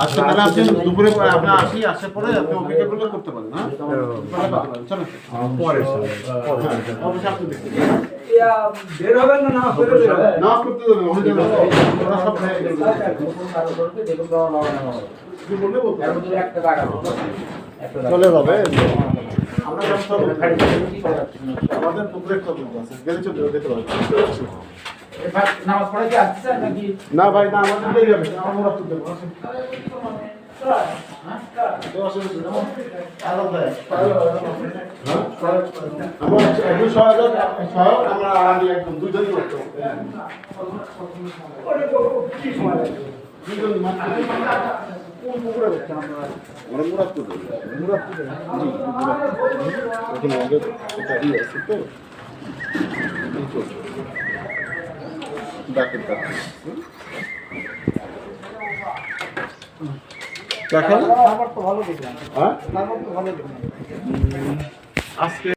আজকে তাহলে আপনি দুপুরে আপনার আসে পরে আপনি অভিজ্ঞতাগুলো করতে পারেন। হ্যাঁ চলো পরে অবশ্যই আপনি দেখতে বের হবেন না না করতে দেবেন ওরা সব চলে যাবে। আমাদের পুকুরের প্রবলেম আছে গেলে চলে যেতে পারবে নামাজ পড়ে কি আসছে নাকি না ভাই না আমাদের দেরি হবে আমরা তুলতে পারবো দেখেন আমার তো ভালো দেখলাম। হ্যাঁ আমার তো ভালো দেখলাম আজকে।